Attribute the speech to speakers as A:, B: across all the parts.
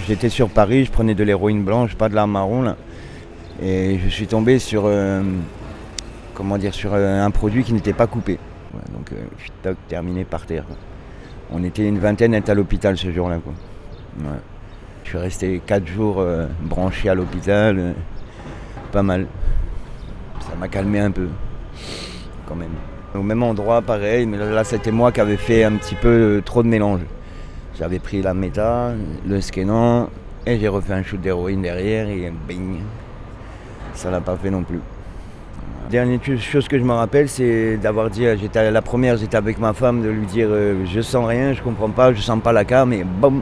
A: J'étais sur Paris, je prenais de l'héroïne blanche, pas de la marron là. Et je suis tombé sur, un produit qui n'était pas coupé. Ouais, donc toc, terminé par terre, quoi. On était une vingtaine à être à l'hôpital ce jour-là, quoi. Ouais. Je suis resté 4 jours branché à l'hôpital, pas mal. Ça m'a calmé un peu, quand même. Au même endroit, pareil, mais là c'était moi qui avais fait un petit peu trop de mélange. J'avais pris la méta, le Skénan, et j'ai refait un shoot d'héroïne derrière, et bing, ça l'a pas fait non plus. Dernière chose que je me rappelle, c'est d'avoir dit, la première, j'étais avec ma femme, de lui dire je sens rien, je comprends pas, je sens pas la cam, et boum,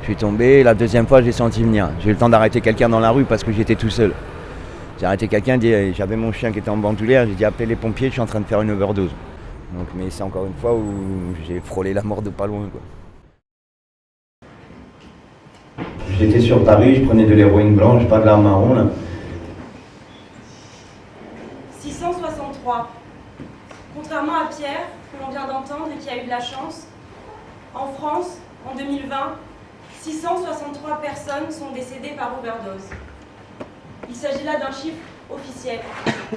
A: je suis tombé. La deuxième fois, j'ai senti venir. J'ai eu le temps d'arrêter quelqu'un dans la rue parce que j'étais tout seul. J'ai arrêté quelqu'un, j'avais mon chien qui était en bandoulière, j'ai dit appelez les pompiers, je suis en train de faire une overdose. Donc, mais c'est encore une fois où j'ai frôlé la mort de pas loin, quoi. J'étais sur Paris, je prenais de l'héroïne blanche, pas de la marron là.
B: 663. Contrairement à Pierre, que l'on vient d'entendre et qui a eu de la chance, en France, en 2020, 663 personnes sont décédées par overdose. Il s'agit là d'un chiffre officiel,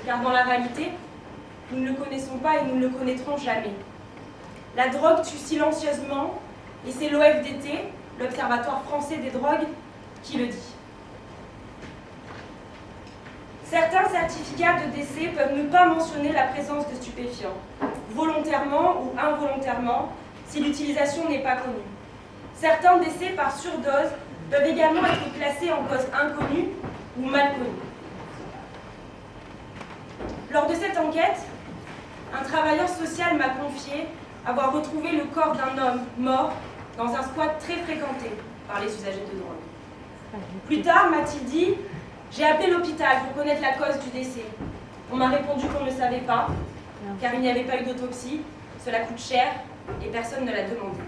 B: car dans la réalité, nous ne le connaissons pas et nous ne le connaîtrons jamais. La drogue tue silencieusement, et c'est l'OFDT, l'Observatoire français des drogues, qui le dit. Certains certificats de décès peuvent ne pas mentionner la présence de stupéfiants, volontairement ou involontairement, si l'utilisation n'est pas connue. Certains décès par surdose peuvent également être classés en cause inconnue ou mal connue. Lors de cette enquête, un travailleur social m'a confié avoir retrouvé le corps d'un homme mort dans un squat très fréquenté par les usagers de drogue. Plus tard, m'a-t-il dit, j'ai appelé l'hôpital pour connaître la cause du décès. On m'a répondu qu'on ne le savait pas, car il n'y avait pas eu d'autopsie, cela coûte cher et personne ne l'a demandé.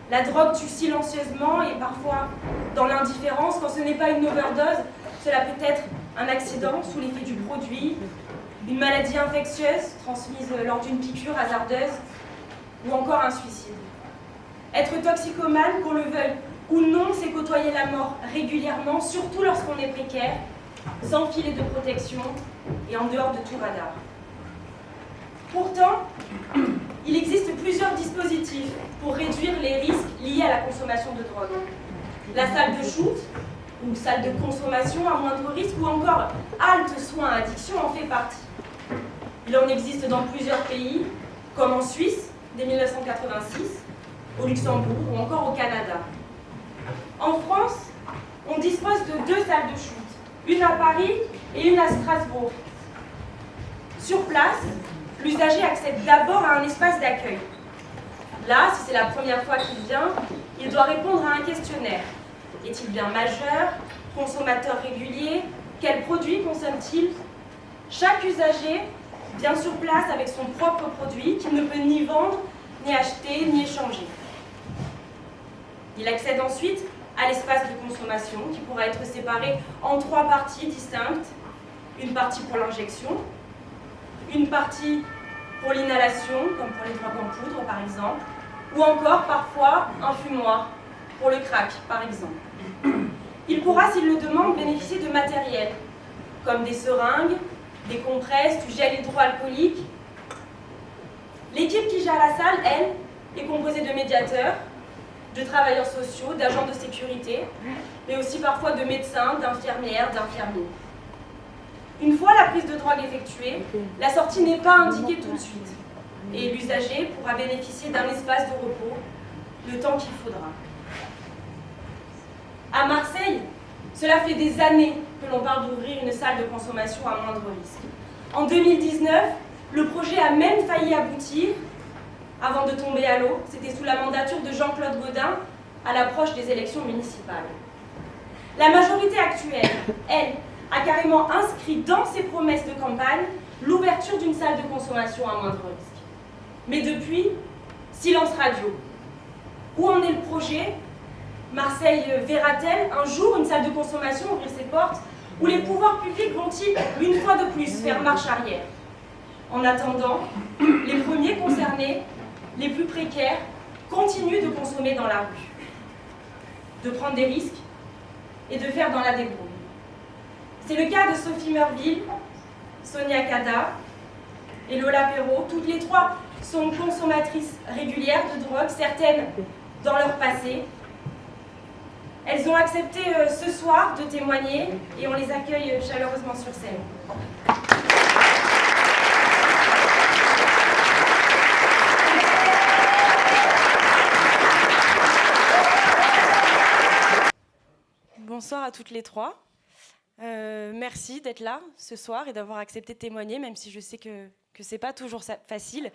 B: La drogue tue silencieusement et parfois dans l'indifférence. Quand ce n'est pas une overdose, cela peut être un accident sous l'effet du produit, une maladie infectieuse transmise lors d'une piqûre hasardeuse ou encore un suicide. Être toxicomane, qu'on le veuille ou non, c'est côtoyer la mort régulièrement, surtout lorsqu'on est précaire, sans filet de protection et en dehors de tout radar. Pourtant, il existe plusieurs dispositifs pour réduire les risques liés à la consommation de drogue. La salle de shoot, ou salle de consommation à moindre risque, ou encore halte soins addiction en fait partie. Il en existe dans plusieurs pays, comme en Suisse, dès 1986, au Luxembourg ou encore au Canada. En France, on dispose de 2 salles de shoot, une à Paris et une à Strasbourg. Sur place, l'usager accède d'abord à un espace d'accueil. Là, si c'est la première fois qu'il vient, il doit répondre à un questionnaire. Est-il bien majeur? Consommateur régulier? Quels produits consomme-t-il? Chaque usager vient sur place avec son propre produit qu'il ne peut ni vendre, ni acheter, ni échanger. Il accède ensuite à l'espace de consommation qui pourra être séparé en 3 parties distinctes. Une partie pour l'injection, une partie pour l'inhalation, comme pour les drogues en poudre par exemple, ou encore parfois un fumoir pour le crack par exemple. Il pourra, s'il le demande, bénéficier de matériel, comme des seringues, des compresses, du gel hydroalcoolique. L'équipe qui gère la salle, elle, est composée de médiateurs, de travailleurs sociaux, d'agents de sécurité, mais aussi parfois de médecins, d'infirmières, d'infirmiers. Une fois la prise de drogue effectuée, la sortie n'est pas indiquée tout de suite, et l'usager pourra bénéficier d'un espace de repos le temps qu'il faudra. À Marseille, cela fait des années que l'on parle d'ouvrir une salle de consommation à moindre risque. En 2019, le projet a même failli aboutir avant de tomber à l'eau. C'était sous la mandature de Jean-Claude Gaudin à l'approche des élections municipales. La majorité actuelle, elle, a carrément inscrit dans ses promesses de campagne l'ouverture d'une salle de consommation à moindre risque. Mais depuis, silence radio. Où en est le projet? Marseille verra-t-elle un jour une salle de consommation ouvrir ses portes? Ou les pouvoirs publics vont-ils, une fois de plus, faire marche arrière? En attendant, les premiers concernés, les plus précaires, continuent de consommer dans la rue. de prendre des risques et de faire dans la débrouille. C'est le cas de Sophie Meurville, Sonia Kada et Lola Perrault. Toutes les trois sont consommatrices régulières de drogue, certaines dans leur passé. Elles ont accepté ce soir de témoigner et on les accueille chaleureusement sur scène. Bonsoir à toutes les trois. Merci d'être là ce soir et d'avoir accepté de témoigner, même si je sais que ce n'est pas toujours facile.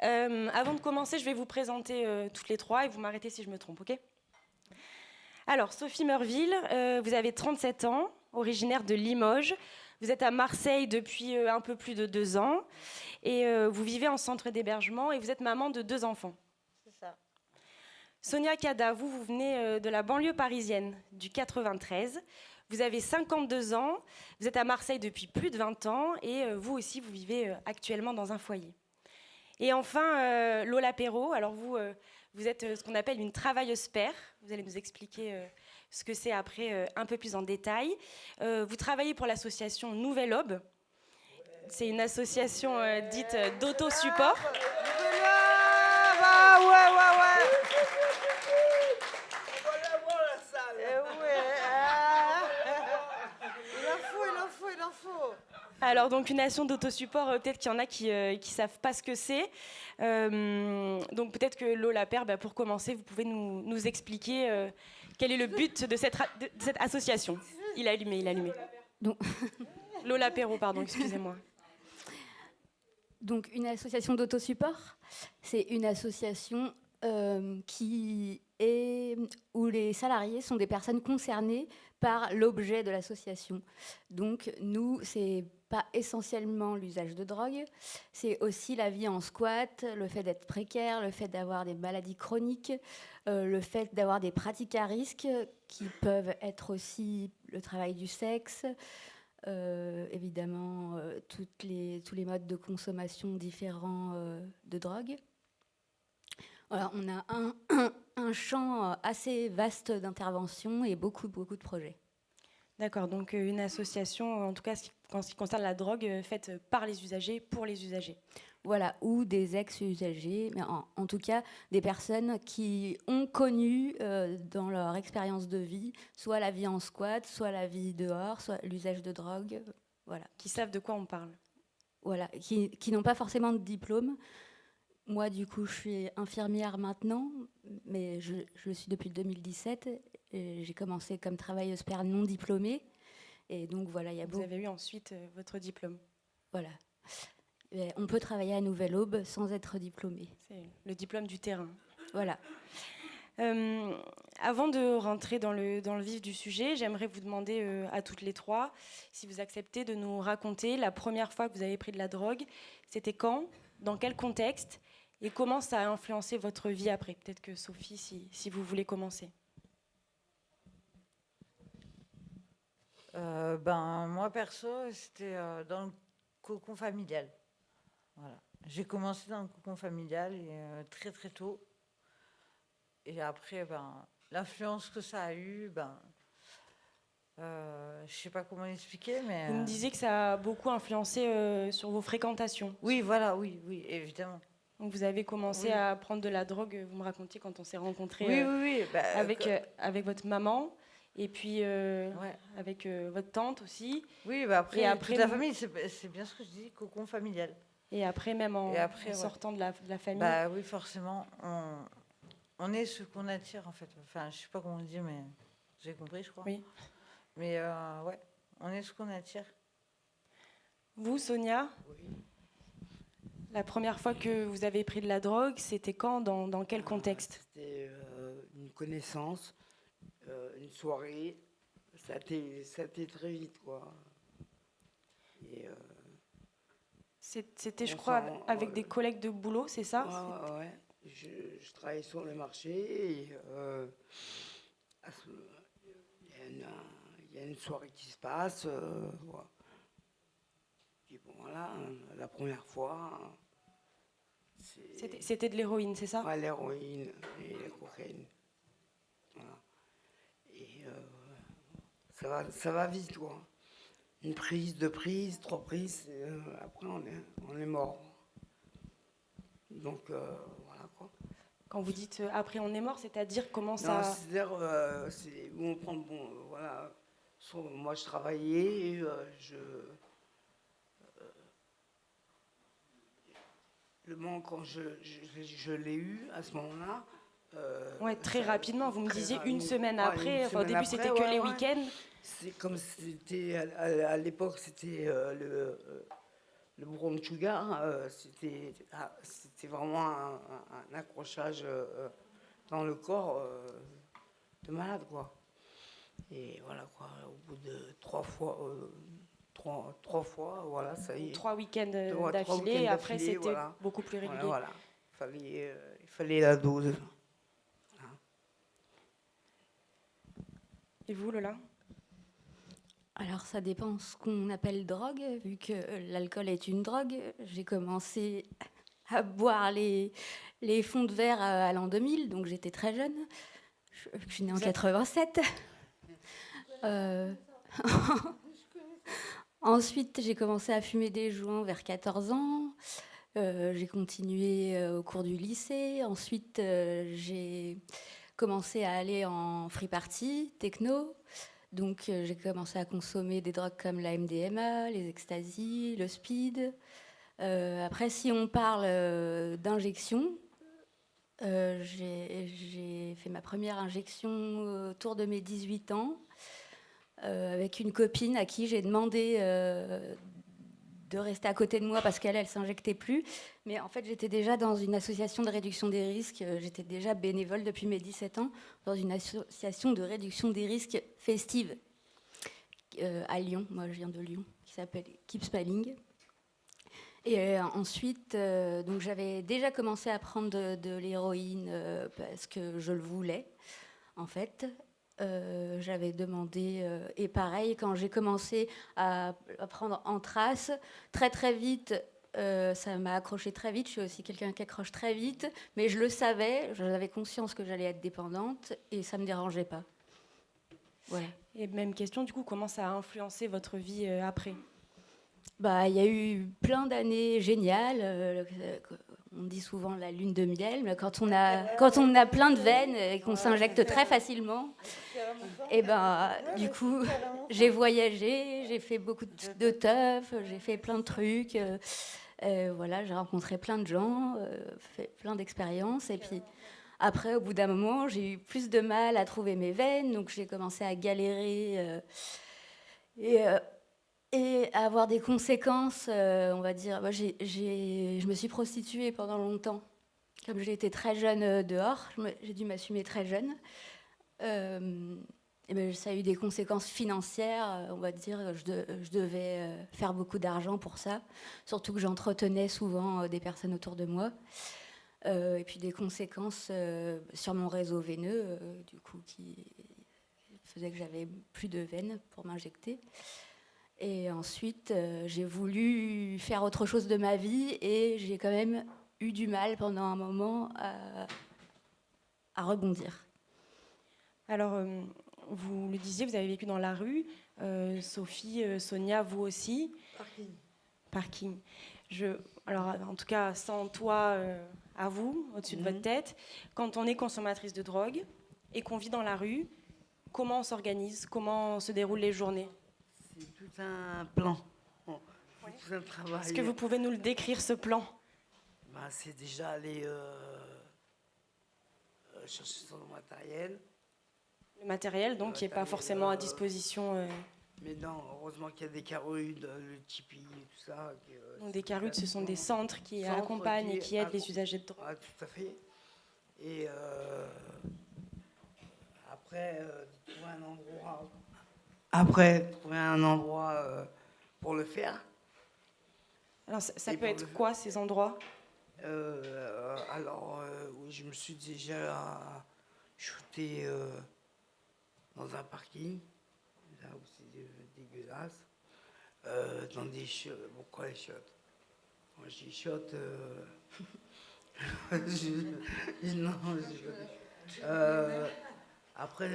B: Avant de commencer, je vais vous présenter toutes les trois et vous m'arrêtez si je me trompe, ok ? Alors, Sophie Meurville, vous avez 37 ans, originaire de Limoges. Vous êtes à Marseille depuis un peu plus de 2 ans et vous vivez en centre d'hébergement et vous êtes maman de 2 enfants.
C: C'est ça.
B: Sonia Kada, vous venez de la banlieue parisienne, du 93. Vous avez 52 ans, vous êtes à Marseille depuis plus de 20 ans et vous aussi, vous vivez actuellement dans un foyer. Et enfin, Lola Perrault, alors vous êtes ce qu'on appelle une travailleuse pair. Vous allez nous expliquer ce que c'est après un peu plus en détail. Vous travaillez pour l'association Nouvelle Aube. C'est une association dite d'autosupport. Alors, donc, une nation d'autosupport, peut-être qu'il y en a qui ne savent pas ce que c'est. Donc, peut-être que Lola Père, pour commencer, vous pouvez nous expliquer quel est le but de cette association. Il a allumé.
D: Donc,
B: Lola Perrault, pardon, excusez-moi.
D: Donc, une association d'autosupport, c'est une association où les salariés sont des personnes concernées par l'objet de l'association. Donc, nous, c'est pas essentiellement l'usage de drogue, c'est aussi la vie en squat, le fait d'être précaire, le fait d'avoir des maladies chroniques, le fait d'avoir des pratiques à risque qui peuvent être aussi le travail du sexe, évidemment tous les modes de consommation différents de drogue. Voilà, on a un champ assez vaste d'intervention et beaucoup de projets.
B: D'accord, donc une association, en tout cas en ce qui concerne la drogue, faite par les usagers, pour les usagers.
D: Voilà, ou des ex-usagers, mais en tout cas des personnes qui ont connu dans leur expérience de vie soit la vie en squat, soit la vie dehors, soit l'usage de drogue, voilà.
B: Qui savent de quoi on parle.
D: Voilà, qui n'ont pas forcément de diplôme. Moi, du coup, je suis infirmière maintenant, mais je le suis depuis 2017. Et j'ai commencé comme travailleuse pair non diplômée. Et donc, voilà,
B: Vous avez eu ensuite votre diplôme.
D: Voilà. Et on peut travailler à Nouvelle Aube sans être diplômé.
B: C'est le diplôme du terrain.
D: Voilà.
B: Avant de rentrer dans le vif du sujet, j'aimerais vous demander à toutes les trois si vous acceptez de nous raconter la première fois que vous avez pris de la drogue. C'était quand ? Dans quel contexte ? Et comment ça a influencé votre vie après ? Peut-être que Sophie, si vous voulez commencer.
C: Moi, perso, c'était dans le cocon familial. Voilà. J'ai commencé dans le cocon familial très très tôt. Et après, l'influence que ça a eu, je ne sais pas comment l'expliquer, mais...
B: Vous me disiez que ça a beaucoup influencé sur vos fréquentations.
C: Oui, voilà, oui, évidemment.
B: Donc vous avez commencé à prendre de la drogue, vous me racontiez, quand on s'est rencontrés avec votre maman, et puis avec votre tante aussi.
C: Oui, après toute la famille, c'est bien ce que je dis, cocon familial.
B: Et après, même en sortant de la famille.
C: Oui, forcément, on est ce qu'on attire, en fait. Enfin, je ne sais pas comment on dit, mais j'ai compris, je crois.
B: Oui.
C: Mais on est ce qu'on attire.
B: Vous, Sonia ?
E: Oui.
B: La première fois que vous avez pris de la drogue, c'était quand ? Dans quel contexte ?
E: C'était une connaissance, une soirée. Ça a été très vite, quoi. Et,
B: c'était, je crois, avec des collègues de boulot, c'est ça ?
E: Ouais. Je travaillais sur le marché et il y a une soirée qui se passe. Voilà. Et bon, voilà, la première fois...
B: C'était de l'héroïne, c'est ça ?
E: Ouais, l'héroïne et la cocaïne. Voilà. Et ça va vite, quoi. Une prise, 2 prises, 3 prises, et, après on est mort. Donc voilà, quoi.
B: Quand vous dites après on est mort, c'est-à-dire comment
E: Non,
B: ça...
E: c'est-à-dire, c'est où on prend, bon, voilà. Moi, je travaillais, et, le moment quand je l'ai eu, à ce moment-là...
B: Ouais, très
E: ça-
B: rapidement, vous me
E: très
B: disiez
E: ra-
B: une semaine
E: ouais,
B: après,
E: une
B: enfin, au
E: semaine
B: début
E: après,
B: c'était que
E: ouais,
B: les
E: ouais.
B: week-ends.
E: C'est comme c'était, à l'époque, c'était le brown sugar, c'était vraiment un accrochage dans le corps de malade, quoi. Et voilà, quoi, au bout de 3 fois, voilà, ça y est.
B: 3 week-ends
E: 3
B: d'affilée,
E: week-ends
B: et après
E: d'affilée,
B: c'était
E: voilà.
B: beaucoup plus régulier.
E: Voilà. Il fallait la dose.
B: Et vous, Lola?
D: Alors ça dépend ce qu'on appelle drogue, vu que l'alcool est une drogue. J'ai commencé à boire les fonds de verre à l'an 2000, donc j'étais très jeune. Je suis née en
B: Vous êtes-
D: 87. Ensuite, j'ai commencé à fumer des joints vers 14 ans. J'ai continué au cours du lycée. Ensuite, j'ai commencé à aller en free party, techno. Donc, j'ai commencé à consommer des drogues comme la MDMA, les ecstasy, le speed. Après, si on parle d'injection, j'ai fait ma première injection autour de mes 18 ans avec une copine à qui j'ai demandé de rester à côté de moi parce qu'elle s'injectait plus. Mais en fait, j'étais déjà dans une association de réduction des risques. J'étais déjà bénévole depuis mes 17 ans dans une association de réduction des risques festive à Lyon. Moi, je viens de Lyon, qui s'appelle Keep Smiling. Et ensuite, donc j'avais déjà commencé à prendre de l'héroïne parce que je le voulais, en fait. J'avais demandé, et pareil, quand j'ai commencé à prendre en trace, très très vite, ça m'a accroché très vite. Je suis aussi quelqu'un qui accroche très vite, mais je le savais, j'avais conscience que j'allais être dépendante et ça ne me dérangeait pas. Voilà.
B: Et même question, du coup, comment ça a influencé votre vie après?
D: Bah, il y a eu plein d'années géniales. On dit souvent la lune de miel, mais quand on a plein de veines et qu'on s'injecte très facilement, et ben, du coup, j'ai voyagé, j'ai fait beaucoup de teuf, j'ai fait plein de trucs. Voilà, j'ai rencontré plein de gens, fait plein d'expériences. Et puis après, au bout d'un moment, j'ai eu plus de mal à trouver mes veines, donc j'ai commencé à galérer. Et à avoir des conséquences, on va dire. Moi, je me suis prostituée pendant longtemps. Comme j'ai été très jeune dehors, j'ai dû m'assumer très jeune. Et ben, ça a eu des conséquences financières, on va dire. Je devais faire beaucoup d'argent pour ça. Surtout que j'entretenais souvent des personnes autour de moi. Et puis des conséquences sur mon réseau veineux, du coup, qui faisait que j'avais plus de veines pour m'injecter. Et ensuite, j'ai voulu faire autre chose de ma vie et j'ai quand même eu du mal pendant un moment à rebondir.
B: Alors, vous le disiez, vous avez vécu dans la rue. Sophie, Sonia, vous aussi. Parking. Alors, en tout cas, sans toit à vous, au-dessus de votre tête. Quand on est consommatrice de drogue et qu'on vit dans la rue, comment on s'organise? Comment se déroulent les journées?
E: C'est tout un plan, tout un travail.
B: Est-ce que vous pouvez nous le décrire, ce plan?
E: C'est déjà aller chercher son matériel.
B: Le matériel, donc, qui n'est pas forcément à disposition.
E: Mais non, heureusement qu'il y a des carudes, le Tipeee, tout ça.
B: Donc des carudes, ce sont des centres qui accompagnent et qui aident les usagers de drogue.
E: Ah, tout à fait. Et après, trouver un endroit. Trouver un endroit pour le faire.
B: Alors, ça peut être quoi, ces endroits?
E: Oui, je me suis déjà shooté dans un parking, là où c'est dégueulasse, dans des chiottes. Pourquoi les chiottes? Moi, je dis chiottes. Après,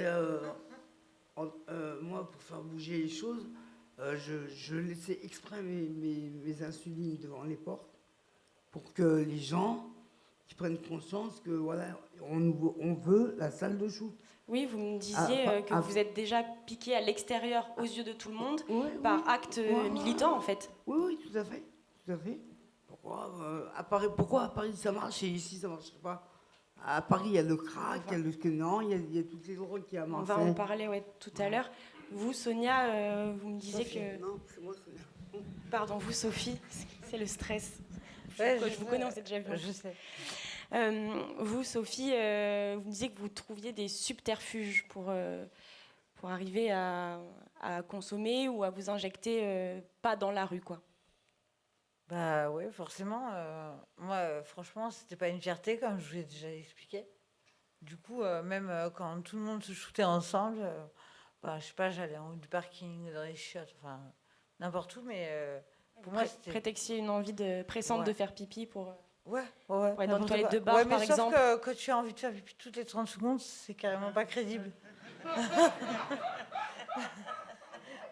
E: moi, pour faire bouger les choses, je laissais exprès mes insulines devant les portes pour que les gens qui prennent conscience que voilà, on veut la salle de shoot.
B: Oui, vous me disiez que vous êtes déjà piqué à l'extérieur, aux yeux de tout le monde, par acte militant, en fait.
E: Oui, tout à fait. Tout à fait. Pourquoi à Paris ça marche et ici ça ne marcherait pas? À Paris, il y a le crack, il y a le Kenan, il y a toutes les drogues qui a
B: On
E: Marseille.
B: va en parler tout à l'heure. Vous, Sonia, vous me disiez
E: Sophie.
B: que...
E: Non, c'est moi, Sonia.
B: Pardon, vous, Sophie, c'est le stress.
C: Ouais,
B: je vous connais, on s'est déjà vu.
C: Je sais.
B: Vous, Sophie, vous me disiez que vous trouviez des subterfuges pour arriver à consommer ou à vous injecter pas dans la rue, quoi.
C: Bah oui, forcément. Moi, franchement, c'était pas une fierté, comme je vous l'ai déjà expliqué. Du coup, même quand tout le monde se shootait ensemble, je sais pas, j'allais en haut du parking, dans les chiottes, enfin, n'importe où, mais pour moi, c'était...
B: Prétexier une envie pressante de faire pipi pour...
C: Ouais.
B: Pour être dans une toilette de bar,
C: ouais, mais
B: par
C: sauf
B: exemple.
C: que quand tu as envie de faire pipi toutes les 30 secondes, c'est carrément pas crédible.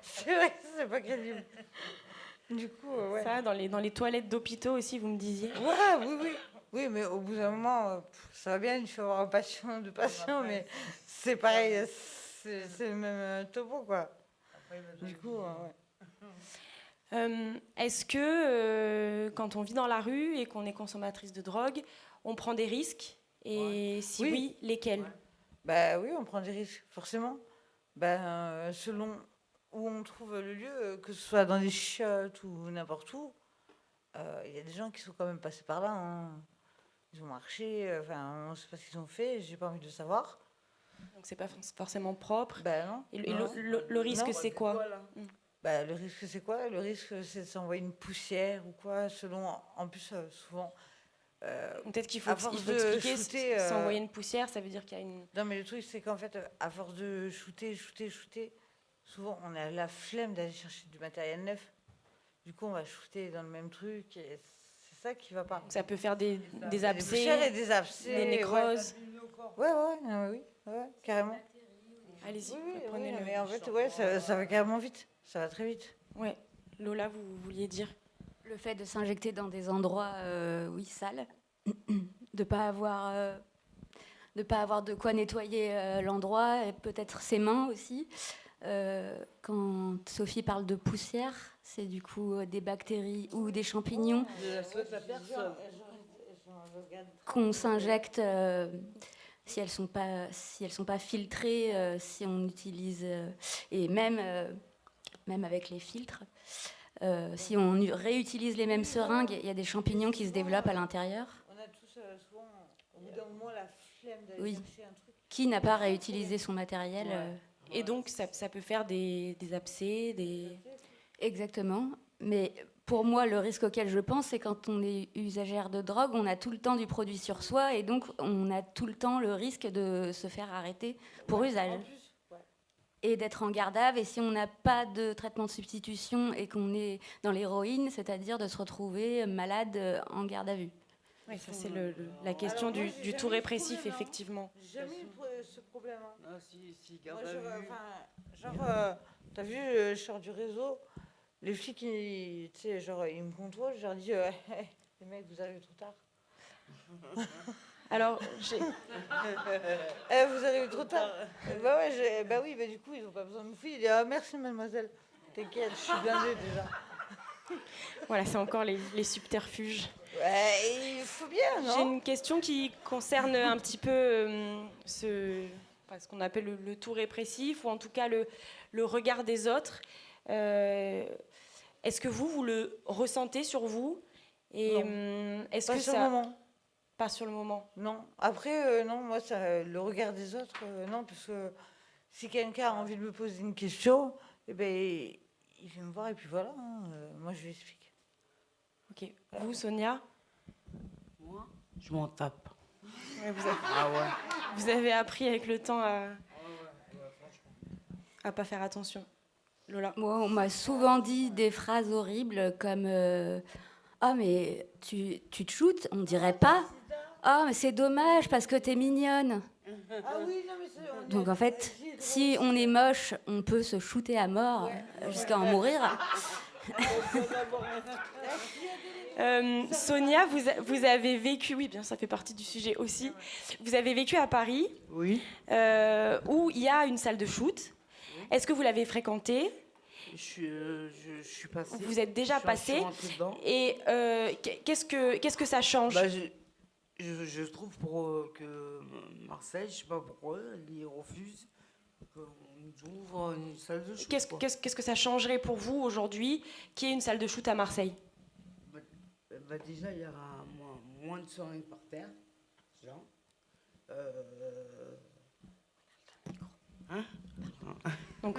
C: C'est vrai que c'est pas crédible. Du coup, ouais.
B: Ça, dans les toilettes d'hôpitaux aussi, vous me disiez.
C: Ouais, oui. Oui, mais au bout d'un moment, ça va bien, il faut avoir passion de patient, mais c'est pareil, c'est le même topo, quoi. Du coup, ouais.
B: Est-ce que quand on vit dans la rue et qu'on est consommatrice de drogue, on prend des risques? Et si oui, lesquels?
C: Bah oui, on prend des risques, forcément. Selon où on trouve le lieu, que ce soit dans des chiottes ou n'importe où, il y a des gens qui sont quand même passés par là. Hein. Ils ont marché, on ne sait pas ce qu'ils ont fait, j'ai pas envie de savoir.
B: Donc c'est pas forcément propre.
C: Non.
B: Et le risque, c'est quoi?
C: Le risque, c'est quoi? Le risque, c'est de s'envoyer une poussière ou quoi, selon... En plus, souvent...
B: Peut-être qu'il faut expliquer,
C: shooter,
B: s'envoyer une poussière, ça veut dire qu'il y a une...
C: Non, mais le truc, c'est qu'en fait, à force de shooter, souvent, on a la flemme d'aller chercher du matériel neuf. Du coup, on va shooter dans le même truc, et c'est ça qui va pas.
B: Donc ça peut faire des abcès,
C: des abcès,
B: des nécroses.
C: Ouais, carrément.
B: Allez-y,
C: Oui,
B: prenez-le.
C: mais en fait, ça va carrément vite. Ça va très vite.
B: Ouais. Lola, vous vouliez dire?
D: Le fait de s'injecter dans des endroits, sales, de pas avoir de quoi nettoyer l'endroit, et peut-être ses mains aussi. Quand Sophie parle de poussière, c'est du coup des bactéries ou des champignons qu'on s'injecte si elles sont pas filtrées, si on utilise et même avec les filtres. Si on réutilise les mêmes seringues, il y a des champignons qui se développent à l'intérieur.
C: On a tous souvent, au bout d'un moment, la flemme d'aller chercher un truc.
D: Qui n'a pas réutilisé son matériel
B: Et donc, ça peut faire des abcès, des...
D: Exactement. Mais pour moi, le risque auquel je pense, c'est quand on est usagère de drogue, on a tout le temps du produit sur soi et donc on a tout le temps le risque de se faire arrêter pour usage. Et d'être en garde à vue. Et si on n'a pas de traitement de substitution et qu'on est dans l'héroïne, c'est-à-dire de se retrouver malade en garde à vue.
B: Oui, ça c'est la question du tout répressif, effectivement.
C: J'ai jamais eu ce problème. Hein.
E: Ah, si, garde à vue.
C: T'as vu, je sors du réseau, les flics, ils me contrôlent, je leur dis, les mecs, vous arrivez trop tard.
B: Alors,
C: vous arrivez trop tard. Oui, du coup, ils n'ont pas besoin de me fouiller. Ils disent, merci mademoiselle, t'inquiète, je suis blindée déjà.
B: Voilà, c'est encore les subterfuges.
C: Ouais, il faut bien, non?
B: J'ai une question qui concerne un petit peu ce qu'on appelle le tout répressif, ou en tout cas le regard des autres. Est-ce que vous le ressentez sur vous? Et est-ce que
C: sur le moment.
B: Pas sur le moment.
C: Non. Après, non, moi, le regard des autres, non, parce que si quelqu'un a envie de me poser une question, il vient me voir et puis voilà, moi je lui explique.
B: Ok. Vous, Sonia?
E: Moi, je m'en tape.
B: Ouais, vous avez appris avec le temps à pas faire attention. Lola?
D: Moi, on m'a souvent dit des phrases horribles comme ah, mais tu te shootes, on dirait pas. Ah, mais c'est dommage parce que t'es mignonne.
C: Ah oui, non, mais
D: Donc en fait, si on est moche, on peut se shooter à mort jusqu'à en mourir.
B: Sonia, vous avez vécu, oui, bien, ça fait partie du sujet aussi. Vous avez vécu à Paris,
E: Oui.
B: où il y a une salle de shoot. Est-ce que vous l'avez fréquentée?
E: Je suis passé.
B: Vous êtes déjà
E: Je
B: passé.
E: suis rentré dedans.
B: Et qu'est-ce que ça change?
E: Bah, je trouve que Marseille, je sais pas pourquoi, ils refusent qu'on nous ouvre une salle de shoot.
B: Qu'est-ce que ça changerait pour vous aujourd'hui qu'il y ait une salle de shoot à Marseille?
E: Déjà, il y aura moins de seringues par terre. Genre.
B: Donc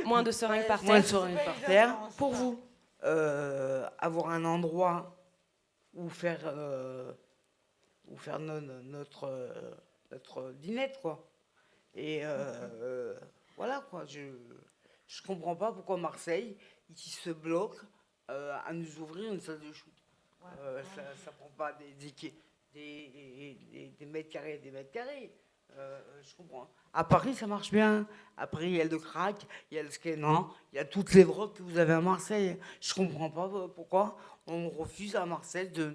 B: moins de seringues par
E: Moins de
B: terre.
E: seringues par terre.
B: Pour vous?
E: Avoir un endroit où faire notre dînette, quoi. Et voilà, quoi. Je comprends pas pourquoi Marseille, il se bloque à nous ouvrir une salle de shoot. Ça prend pas des mètres carrés et des mètres carrés. Je comprends. À Paris, ça marche bien. À Paris, il y a le crack, il y a le scanner, il y a toutes les drogues que vous avez à Marseille. Je comprends pas pourquoi on refuse à Marseille de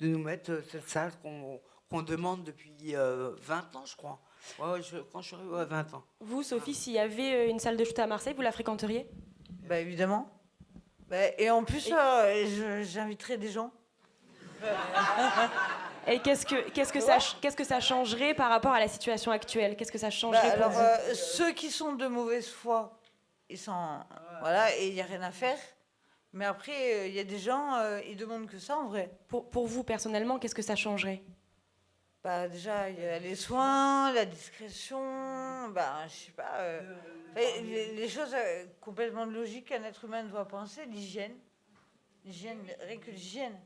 E: nous mettre cette salle qu'on demande depuis 20 ans, je crois. Ouais, quand je suis arrivé à 20 ans.
B: Vous, Sophie, s'il y avait une salle de shoot à Marseille, vous la fréquenteriez?
C: Bah évidemment. Et en plus, j'inviterai des gens.
B: Et qu'est-ce que ça changerait par rapport à la situation actuelle? Qu'est-ce que ça changerait pour vous?
C: Ceux qui sont de mauvaise foi, ils sont voilà, et il y a rien à faire. Mais après, il y a des gens, ils demandent que ça en vrai.
B: Pour vous personnellement, qu'est-ce que ça changerait?
C: Bah déjà, il y a les soins, la discrétion, je sais pas, les choses complètement logiques qu'un être humain doit penser, l'hygiène, rien que l'hygiène,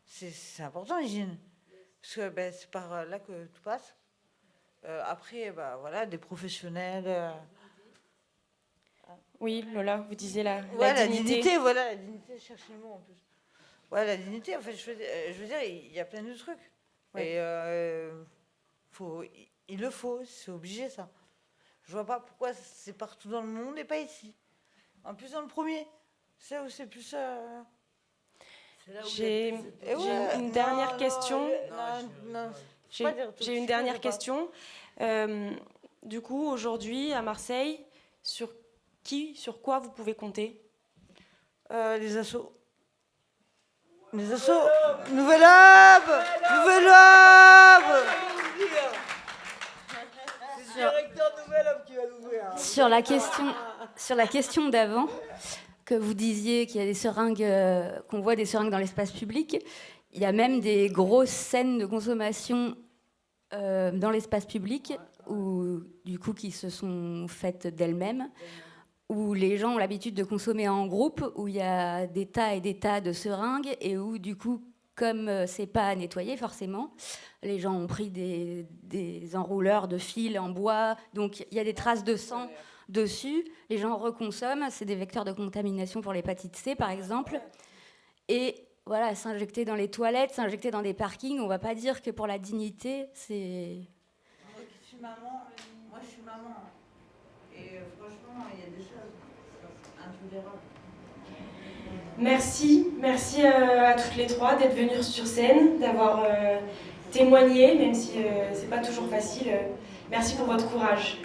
C: c'est important l'hygiène, parce que c'est par là que tout passe. Après, voilà, des professionnels.
B: Oui, Lola, vous disiez la
C: dignité. Voilà, la dignité, cherchez le mot en plus. Ouais, la dignité, en fait, je veux dire, il y a plein de trucs. Ouais. Et il le faut, c'est obligé ça. Je vois pas pourquoi c'est partout dans le monde et pas ici. En plus dans le premier, c'est où c'est plus.
B: J'ai une dernière question. J'ai une dernière question. Du coup, aujourd'hui à Marseille, sur quoi vous pouvez compter?
C: Les assos. Les assos. Nouvelle Hub. Nouvelle Hub.
E: C'est le directeur de Nouvelle Hub qui va nous ouvrir.
D: Sur la question d'avant, que vous disiez qu'il y a des seringues, qu'on voit des seringues dans l'espace public, il y a même des grosses scènes de consommation dans l'espace public, qui se sont faites d'elles-mêmes, où les gens ont l'habitude de consommer en groupe, où il y a des tas et des tas de seringues, et où, du coup, comme c'est pas nettoyé forcément, les gens ont pris des enrouleurs de fils en bois, donc il y a des traces de sang dessus, les gens reconsomment, c'est des vecteurs de contamination pour l'hépatite C, par exemple. Et voilà, s'injecter dans les toilettes, s'injecter dans des parkings, on va pas dire que pour la dignité, c'est...
C: Moi, je suis maman. Et franchement, il y a des choses intolérables.
B: Merci à toutes les trois d'être venues sur scène, d'avoir témoigné, même si c'est pas toujours facile. Merci pour votre courage.